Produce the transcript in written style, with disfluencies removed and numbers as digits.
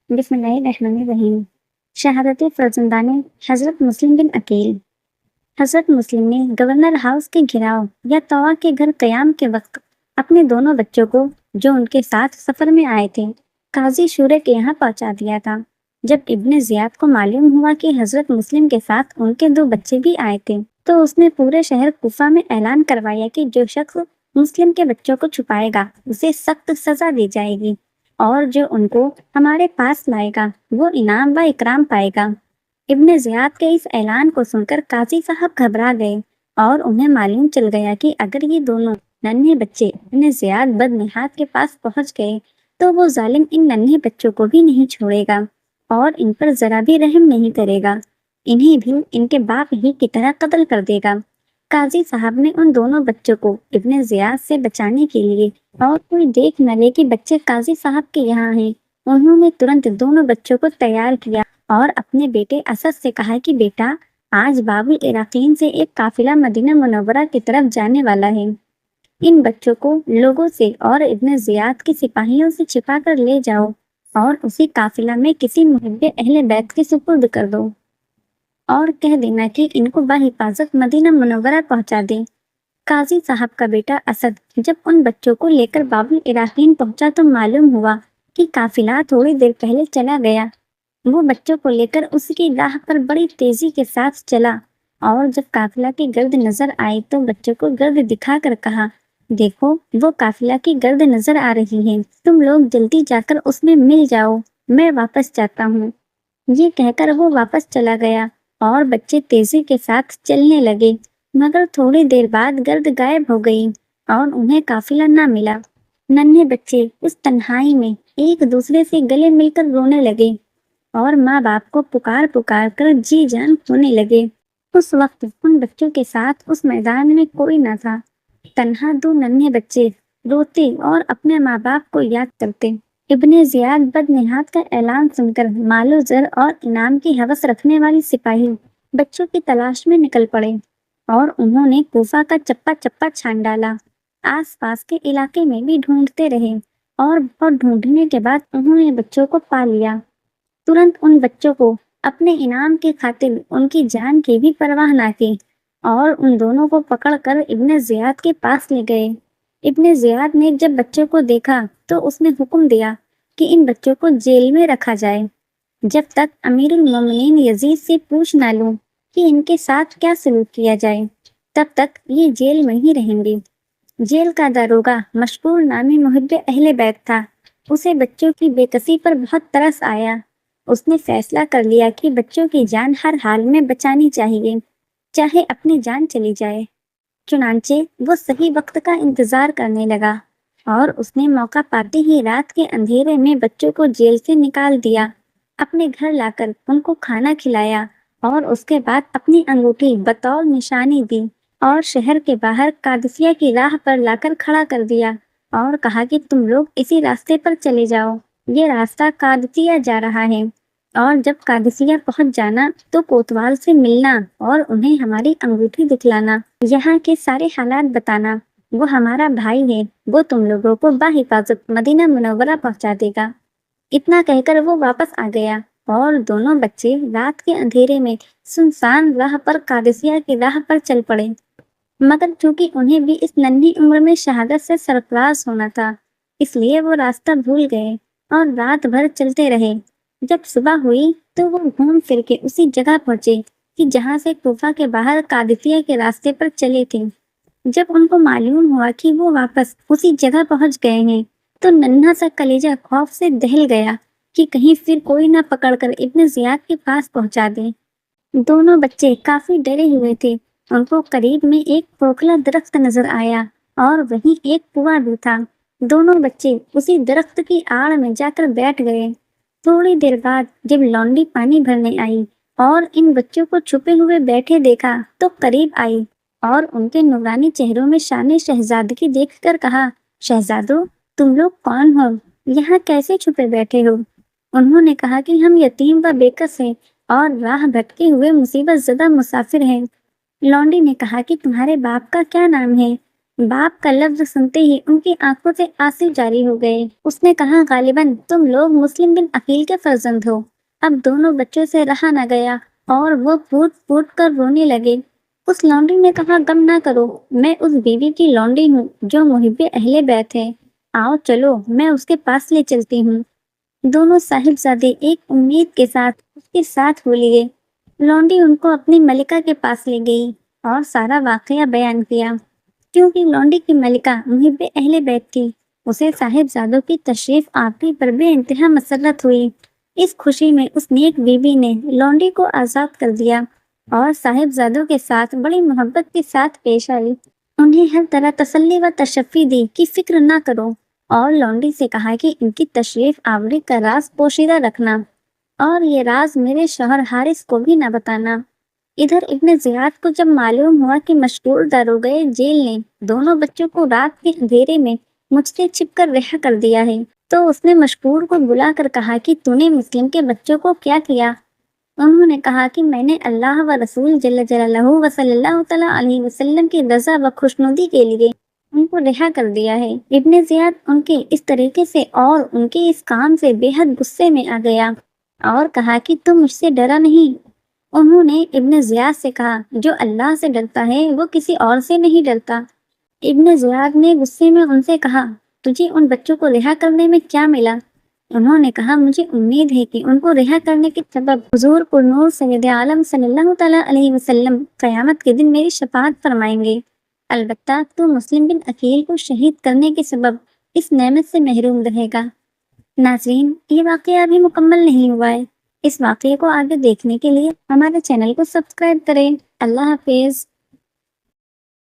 بسم اللہ الرحمن الرحیم۔ شہادت فرزندان حضرت مسلم بن عقیل۔ حضرت مسلم نے گورنر ہاؤس کے گھراؤ یا طوا کے گھر قیام کے وقت اپنے دونوں بچوں کو، جو ان کے ساتھ سفر میں آئے تھے، قاضی شورے کے یہاں پہنچا دیا تھا۔ جب ابن زیاد کو معلوم ہوا کہ حضرت مسلم کے ساتھ ان کے 2 بچے بھی آئے تھے، تو اس نے پورے شہر کوفہ میں اعلان کروایا کہ جو شخص مسلم کے بچوں کو چھپائے گا اسے سخت سزا دی جائے گی، اور جو ان کو ہمارے پاس لائے گا وہ انعام و اکرام پائے گا۔ ابن زیاد کے اس اعلان کو سن کر قاضی صاحب گھبرا گئے، اور انہیں معلوم چل گیا کہ اگر یہ دونوں ننھے بچے ابن زیاد بدنہاد کے پاس پہنچ گئے تو وہ ظالم ان ننھے بچوں کو بھی نہیں چھوڑے گا اور ان پر ذرا بھی رحم نہیں کرے گا، انہیں بھی ان کے باپ ہی کی طرح قتل کر دے گا۔ قاضی صاحب نے ان دونوں بچوں کو ابن زیاد سے بچانے کے لیے، اور کوئی دیکھ نہ لے کہ بچے قاضی صاحب کے یہاں ہیں، انہوں نے ترنت دونوں بچوں کو تیار کیا اور اپنے بیٹے اسد سے کہا کہ بیٹا، آج باب العراقین سے ایک قافلہ مدینہ منورہ کی طرف جانے والا ہے، ان بچوں کو لوگوں سے اور ابن زیاد کے سپاہیوں سے چھپا کر لے جاؤ اور اسی قافلہ میں کسی محب اہل بیت کے سپرد کر دو، اور کہہ دینا کہ ان کو بحفاظت مدینہ منورہ پہنچا دیں۔ قاضی صاحب کا بیٹا اسد جب ان بچوں کو لے کر باب العراقین پہنچا تو معلوم ہوا کہ قافلہ تھوڑی دیر پہلے چلا گیا۔ وہ بچوں کو لے کر اس کی راہ پر بڑی تیزی کے ساتھ چلا، اور جب قافلہ کی گرد نظر آئی تو بچوں کو گرد دکھا کر کہا، دیکھو وہ قافلہ کی گرد نظر آ رہی ہے، تم لوگ جلدی جا کر اس میں مل جاؤ، میں واپس جاتا ہوں۔ یہ کہہ کر وہ واپس چلا گیا اور بچے تیزی کے ساتھ چلنے لگے، مگر تھوڑی دیر بعد گرد غائب ہو گئی اور انہیں قافلہ نہ ملا۔ ننھے بچے اس تنہائی میں ایک دوسرے سے گلے مل کر رونے لگے اور ماں باپ کو پکار پکار کر جی جان کھونے لگے۔ اس وقت ان بچوں کے ساتھ اس میدان میں کوئی نہ تھا، تنہا 2 ننھے بچے روتے اور اپنے ماں باپ کو یاد کرتے۔ ابن زیاد بدنہاد کا اعلان سن کر مال و زر اور انعام کی ہوس رکھنے والے سپاہی بچوں کی تلاش میں نکل پڑے، اور انہوں نے کوفہ کا چپا چپا چھان ڈالا، آس پاس کے علاقے میں بھی ڈھونڈتے رہے، اور بہت ڈھونڈنے کے بعد انہوں نے بچوں کو پا لیا۔ ترنت ان بچوں کو اپنے انعام کی خاطر ان کی جان کی بھی پرواہ نہ کی، اور ان دونوں کو پکڑ کر ابن زیاد کے پاس لے گئے۔ ابن زیاد نے جب بچوں کو دیکھا تو اس نے حکم دیا کہ ان بچوں کو جیل میں رکھا جائے، جب تک امیر المومنین یزید سے پوچھ نہ لوں کہ ان کے ساتھ کیا سلوک کیا جائے، تب تک یہ جیل میں ہی رہیں گے۔ جیل کا داروغہ مشکور نامی محب اہل بیت تھا، اسے بچوں کی بے کسی پر بہت ترس آیا، اس نے فیصلہ کر لیا کہ بچوں کی جان ہر حال میں بچانی چاہیے، چاہے اپنی جان چلی جائے۔ چنانچہ وہ صحیح وقت کا انتظار کرنے لگا، اور اس نے موقع پاتے ہی رات کے اندھیرے میں بچوں کو جیل سے نکال دیا، اپنے گھر لا کر ان کو کھانا کھلایا، اور اس کے بعد اپنی انگوٹھی بطور نشانی دی اور شہر کے باہر قادسیہ کی راہ پر لا کر کھڑا کر دیا، اور کہا کہ تم لوگ اسی راستے پر چلے جاؤ، یہ راستہ قادسیہ جا رہا ہے، اور جب قادسیہ پہنچ جانا تو کوتوال سے ملنا اور انہیں ہماری انگوٹھی دکھلانا، یہاں کے سارے حالات بتانا، وہ ہمارا بھائی ہے، وہ تم لوگوں کو بحفاظت مدینہ منورہ پہنچا دے گا۔ اتنا کہہ کر وہ واپس آ گیا، اور دونوں بچے رات کے اندھیرے میں سنسان راہ پر قادسیہ کی راہ پر چل پڑے، مگر چونکہ انہیں بھی اس ننھی عمر میں شہادت سے سرفراز ہونا تھا، اس لیے وہ راستہ بھول گئے اور رات بھر چلتے رہے۔ جب صبح ہوئی تو وہ گھوم پھر کے اسی جگہ پہنچے کہ جہاں سے کوفہ کے باہر قادسیہ کے راستے پر چلے تھے۔ جب ان کو معلوم ہوا کہ وہ واپس اسی جگہ پہنچ گئے ہیں تو ننھا سا کلیجہ خوف سے دہل گیا کہ کہیں پھر کوئی نہ پکڑ کر ابن زیاد کے پاس پہنچا دے۔ دونوں بچے کافی ڈرے ہوئے تھے، ان کو قریب میں ایک پوکھلا درخت نظر آیا اور وہیں ایک کنواں بھی تھا۔ دونوں بچے اسی درخت کی آڑ میں جا کر بیٹھ گئے۔ تھوڑی دیر بعد جب لونڈی پانی بھرنے آئی اور ان بچوں کو چھپے ہوئے بیٹھے دیکھا تو قریب آئی اور ان کے نورانی چہروں میں شان شہزادگی دیکھ کر کہا، شہزادو، تم لوگ کون ہو؟ یہاں کیسے چھپے بیٹھے ہو؟ انہوں نے کہا کہ ہم یتیم و بے کس ہیں اور راہ بھٹکے ہوئے مصیبت زدہ مسافر ہیں۔ لونڈی نے کہا کہ تمہارے باپ کا کیا نام ہے؟ باپ کا لفظ سنتے ہی ان کی آنکھوں سے آنسو جاری ہو گئے۔ اس نے کہا، غالباً تم لوگ مسلم بن عقیل کے فرزند ہو۔ اب دونوں بچوں سے رہا نہ گیا اور وہ پھوٹ پھوٹ کر رونے لگے۔ اس لونڈی نے کہا، غم نہ کرو، میں اس بیوی کی لونڈی ہوں جو محب اہل بیت ہے۔ آؤ چلو، میں اس کے پاس لے چلتی ہوں۔ دونوں صاحبزادے ایک امید کے ساتھ اس کے ساتھ ہو لیے۔ لونڈی ان کو اپنی ملکہ کے پاس لے گئی اور سارا واقعہ بیان کیا۔ کیونکہ لونڈی کی ملکہ محب اہل بیت تھی، اسے صاحبزادوں کی تشریف آوری پر بے انتہا مسرت ہوئی۔ اس خوشی میں اس نیک بیوی نے لونڈی کو آزاد کر دیا اور صاحبزادوں کے ساتھ بڑی محبت کے ساتھ پیش آئی۔ انہیں ہر طرح تسلی و تشفی دی کہ فکر نہ کرو، اور لونڈی سے کہا کہ ان کی تشریف آوری کا راز پوشیدہ رکھنا اور یہ راز میرے شوہر حارث کو بھی نہ بتانا۔ ادھر ابن زیاد کو جب معلوم ہوا کہ مشہور داروغے جیل نے دونوں بچوں کو رات کے اندھیرے میں مجھ سے چھپ کر رہا کر دیا ہے، تو اس نے مشکور کو بلا کر کہا کہ تو نے مسلم کے بچوں کو کیا کیا؟ انہوں نے کہا کہ میں نے اللہ و رسول جل جلالہ و صلی اللہ تعالیٰ علیہ وسلم کی رضا و خوشنودی کے لیے ان کو رہا کر دیا ہے۔ ابن زیاد ان کے اس طریقے سے اور ان کے اس کام سے بے حد غصے میں آ گیا اور کہا کہ تم مجھ سے ڈرا نہیں؟ انہوں نے ابن زیاد سے کہا، جو اللہ سے ڈرتا ہے وہ کسی اور سے نہیں ڈرتا۔ ابن زیاد نے غصے میں ان سے کہا، تجھے ان بچوں کو رہا کرنے میں کیا ملا؟ انہوں نے کہا، مجھے امید ہے کہ ان کو رہا کرنے کے سبب حضور پرنور سید عالم صلی اللہ تعالیٰ علیہ وسلم قیامت کے دن میری شفاعت فرمائیں گے۔ البتہ تو مسلم بن عقیل کو شہید کرنے کے سبب اس نعمت سے محروم رہے گا۔ ناظرین، یہ واقعہ ابھی مکمل نہیں ہوا ہے۔ اس واقعے کو آگے دیکھنے کے لیے ہمارے چینل کو سبسکرائب کریں۔ اللہ حافظ۔